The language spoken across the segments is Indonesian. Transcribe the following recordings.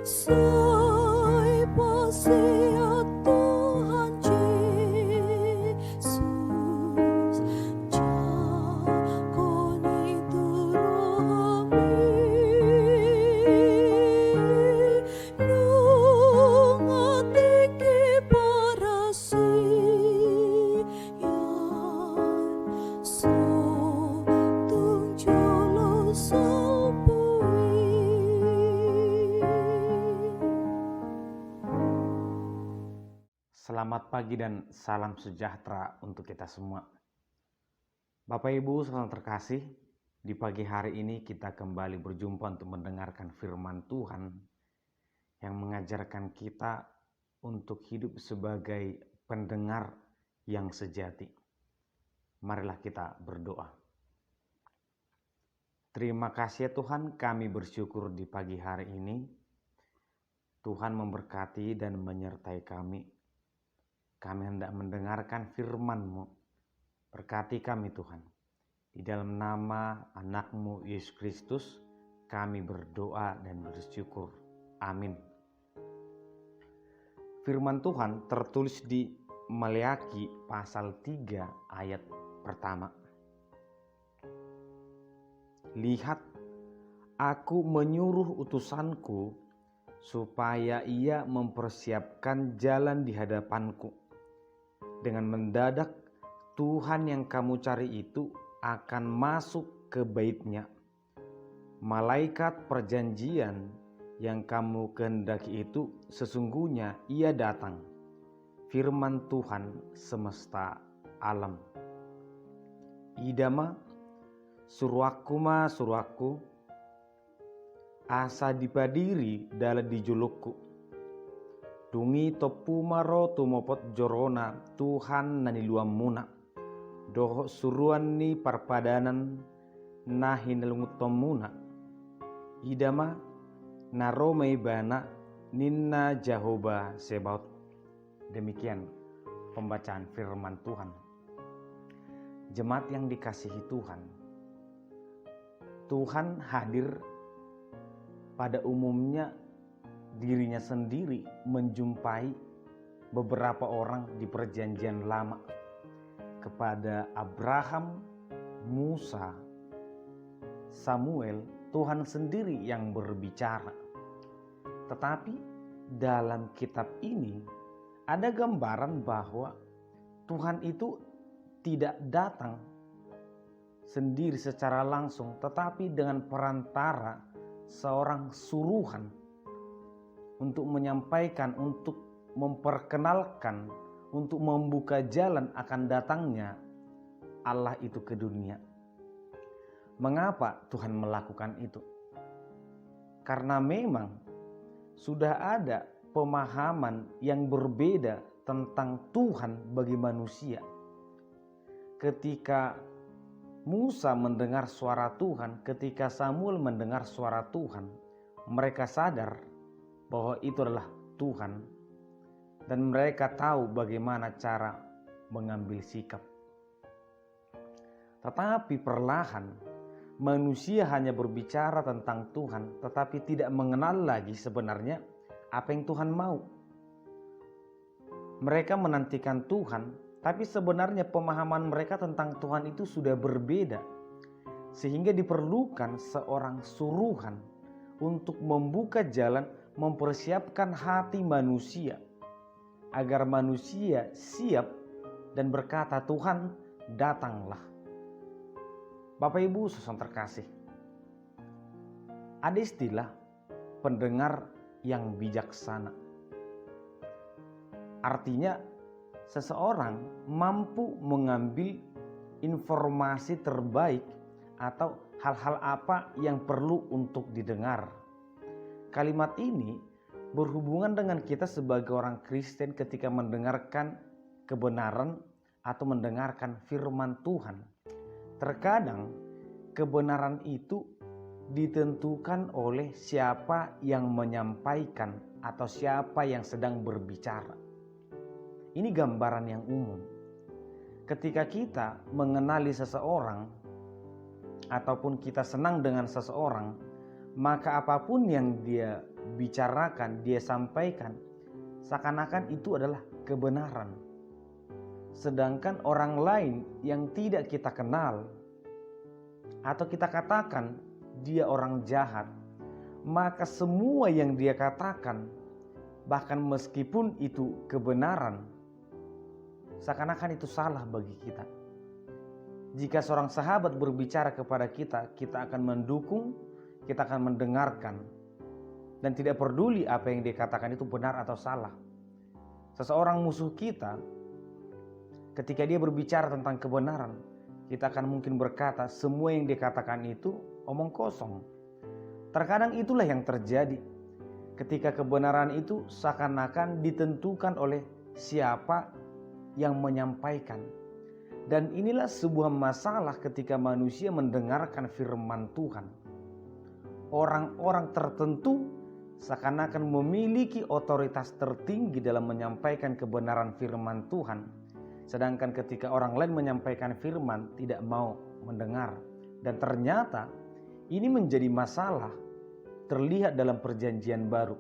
Soy pasea Tuhan Yesus, jakoni turami, nung ating kiparasiyan, so tung jolo sampui. Selamat pagi dan salam sejahtera untuk kita semua. Bapak Ibu saudara terkasih, di pagi hari ini kita kembali berjumpa untuk mendengarkan firman Tuhan yang mengajarkan kita untuk hidup sebagai pendengar yang sejati. Marilah kita berdoa. Terima kasih ya Tuhan, kami bersyukur di pagi hari ini Tuhan memberkati dan menyertai kami. Kami hendak mendengarkan firman-Mu. Berkati kami Tuhan. Di dalam nama anak-Mu Yesus Kristus, kami berdoa dan bersyukur. Amin. Firman Tuhan tertulis di Maleakhi pasal 3 ayat pertama. Lihat, aku menyuruh utusanku supaya ia mempersiapkan jalan di hadapanku. Dengan mendadak Tuhan yang kamu cari itu akan masuk ke bait-Nya. Malaikat perjanjian yang kamu kehendaki itu sesungguhnya ia datang. Firman Tuhan semesta alam. Idama suruhku asa dipadiri dala dijulukku. Dungi topu maro tumopot jorona Tuhan naniluam muna. Doho suruan ni parpadanan nahin lungutom muna. Idama naro meibana ninna Jehovah Sebaot. Demikian pembacaan firman Tuhan. Jemaat yang dikasihi Tuhan. Tuhan hadir pada umumnya dirinya sendiri menjumpai beberapa orang di perjanjian lama. Kepada Abraham, Musa, Samuel, Tuhan sendiri yang berbicara. Tetapi dalam kitab ini ada gambaran bahwa Tuhan itu tidak datang sendiri secara langsung, tetapi dengan perantara seorang suruhan untuk menyampaikan, untuk memperkenalkan, untuk membuka jalan akan datangnya Allah itu ke dunia. Mengapa Tuhan melakukan itu? Karena memang sudah ada pemahaman yang berbeda tentang Tuhan bagi manusia. Ketika Musa mendengar suara Tuhan, ketika Samuel mendengar suara Tuhan, mereka sadar bahwa itu adalah Tuhan dan mereka tahu bagaimana cara mengambil sikap. Tetapi perlahan manusia hanya berbicara tentang Tuhan tetapi tidak mengenal lagi sebenarnya apa yang Tuhan mau. Mereka menantikan Tuhan, tapi sebenarnya pemahaman mereka tentang Tuhan itu sudah berbeda. Sehingga diperlukan seorang suruhan untuk membuka jalan, mempersiapkan hati manusia agar manusia siap dan berkata, Tuhan datanglah. Bapak Ibu saudara terkasih, ada istilah pendengar yang bijaksana. Artinya seseorang mampu mengambil informasi terbaik atau hal-hal apa yang perlu untuk didengar. Kalimat ini berhubungan dengan kita sebagai orang Kristen ketika mendengarkan kebenaran atau mendengarkan firman Tuhan. Terkadang kebenaran itu ditentukan oleh siapa yang menyampaikan atau siapa yang sedang berbicara. Ini gambaran yang umum. Ketika kita mengenali seseorang ataupun kita senang dengan seseorang, maka apapun yang dia bicarakan, dia sampaikan, seakan-akan itu adalah kebenaran. Sedangkan orang lain yang tidak kita kenal, atau kita katakan dia orang jahat, maka semua yang dia katakan, bahkan meskipun itu kebenaran, seakan-akan itu salah bagi kita. Jika seorang sahabat berbicara kepada kita, kita akan mendukung, kita akan mendengarkan, dan tidak peduli apa yang dikatakan itu benar atau salah. Seseorang musuh kita, ketika dia berbicara tentang kebenaran, kita akan mungkin berkata semua yang dikatakan itu omong kosong. Terkadang itulah yang terjadi ketika kebenaran itu seakan-akan ditentukan oleh siapa yang menyampaikan. Dan inilah sebuah masalah ketika manusia mendengarkan firman Tuhan. Orang-orang tertentu seakan-akan memiliki otoritas tertinggi dalam menyampaikan kebenaran firman Tuhan. Sedangkan ketika orang lain menyampaikan firman, tidak mau mendengar. Dan ternyata ini menjadi masalah terlihat dalam perjanjian baru.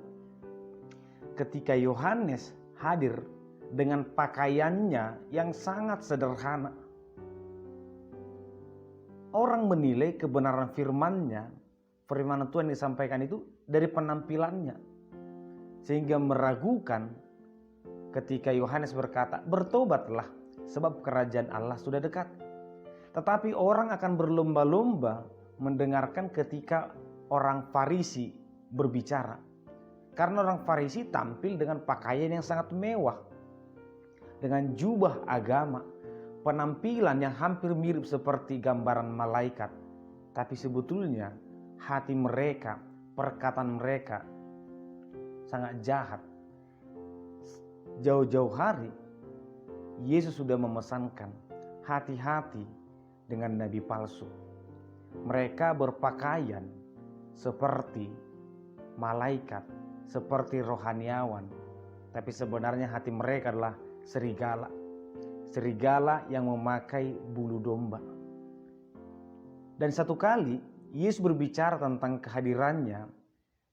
Ketika Yohanes hadir dengan pakaiannya yang sangat sederhana, orang menilai kebenaran firman Tuhan yang disampaikan itu dari penampilannya, sehingga meragukan ketika Yohanes berkata, "Bertobatlah, sebab kerajaan Allah sudah dekat." Tetapi orang akan berlomba-lomba mendengarkan ketika orang Farisi berbicara, karena orang Farisi tampil dengan pakaian yang sangat mewah, dengan jubah agama, penampilan yang hampir mirip seperti gambaran malaikat. Tapi sebetulnya hati mereka, perkataan mereka sangat jahat. Jauh-jauh hari Yesus sudah memesankan, hati-hati dengan nabi palsu. Mereka berpakaian seperti malaikat, seperti rohaniawan, tapi sebenarnya hati mereka adalah serigala. Serigala yang memakai bulu domba. Dan satu kali Yesus berbicara tentang kehadirannya,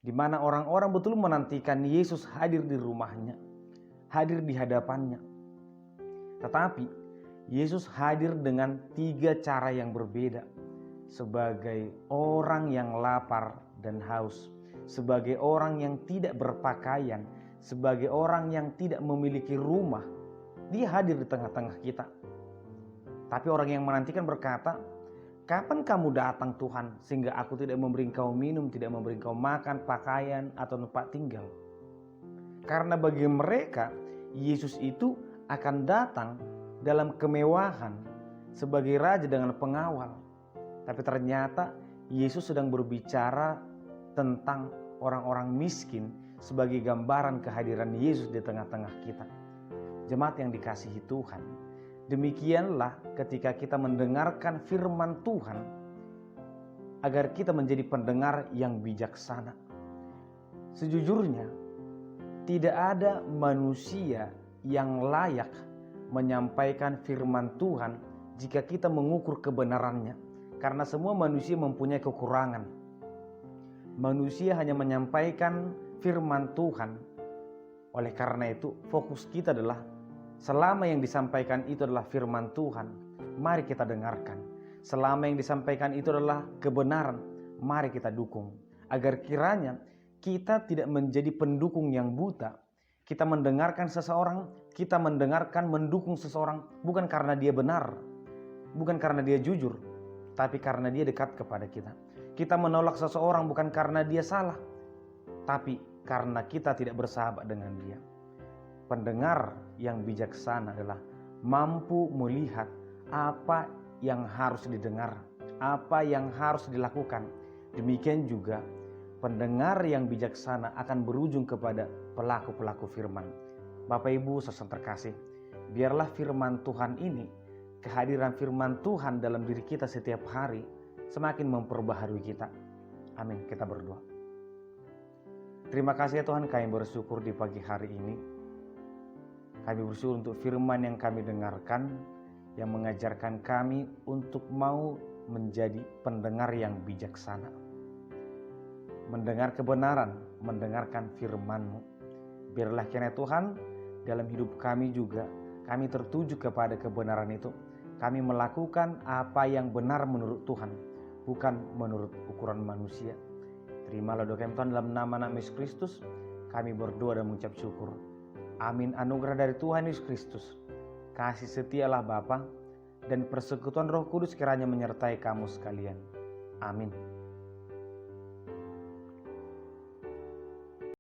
di mana orang-orang betul menantikan Yesus hadir di rumahnya, hadir di hadapannya. Tetapi Yesus hadir dengan 3 cara yang berbeda. Sebagai orang yang lapar dan haus, sebagai orang yang tidak berpakaian, sebagai orang yang tidak memiliki rumah, dia hadir di tengah-tengah kita. Tapi orang yang menantikan berkata, "Kapan kamu datang Tuhan, sehingga aku tidak memberi engkau minum, tidak memberi engkau makan, pakaian, atau tempat tinggal?" Karena bagi mereka, Yesus itu akan datang dalam kemewahan sebagai raja dengan pengawal. Tapi ternyata Yesus sedang berbicara tentang orang-orang miskin sebagai gambaran kehadiran Yesus di tengah-tengah kita. Jemaat yang dikasihi Tuhan, demikianlah ketika kita mendengarkan firman Tuhan, agar kita menjadi pendengar yang bijaksana. Sejujurnya, tidak ada manusia yang layak menyampaikan firman Tuhan jika kita mengukur kebenarannya, karena semua manusia mempunyai kekurangan. Manusia hanya menyampaikan firman Tuhan. Oleh karena itu, fokus kita adalah selama yang disampaikan itu adalah firman Tuhan, mari kita dengarkan. Selama yang disampaikan itu adalah kebenaran, mari kita dukung. Agar kiranya kita tidak menjadi pendukung yang buta. Kita mendengarkan seseorang, kita mendukung seseorang bukan karena dia benar, bukan karena dia jujur, tapi karena dia dekat kepada kita. Kita menolak seseorang bukan karena dia salah, tapi karena kita tidak bersahabat dengan dia. Pendengar yang bijaksana adalah mampu melihat apa yang harus didengar, apa yang harus dilakukan. Demikian juga pendengar yang bijaksana akan berujung kepada pelaku-pelaku firman. Bapak Ibu saudara terkasih, biarlah firman Tuhan ini, kehadiran firman Tuhan dalam diri kita setiap hari semakin memperbaharui kita. Amin. Kita berdoa. Terima kasih ya Tuhan, kami bersyukur di pagi hari ini. Kami bersyukur untuk firman yang kami dengarkan, yang mengajarkan kami untuk mau menjadi pendengar yang bijaksana. mendengar kebenaran, mendengarkan firman-Mu. Biarlah kiranya Tuhan, dalam hidup kami juga, kami tertuju kepada kebenaran itu. Kami melakukan apa yang benar menurut Tuhan, bukan menurut ukuran manusia. Terimalah doa kami Tuhan dalam nama Anak Yesus Kristus. Kami berdoa dan mengucap syukur. Amin. Anugerah dari Tuhan Yesus Kristus, kasih setialah Bapa, dan persekutuan Roh Kudus kiranya menyertai kamu sekalian. Amin.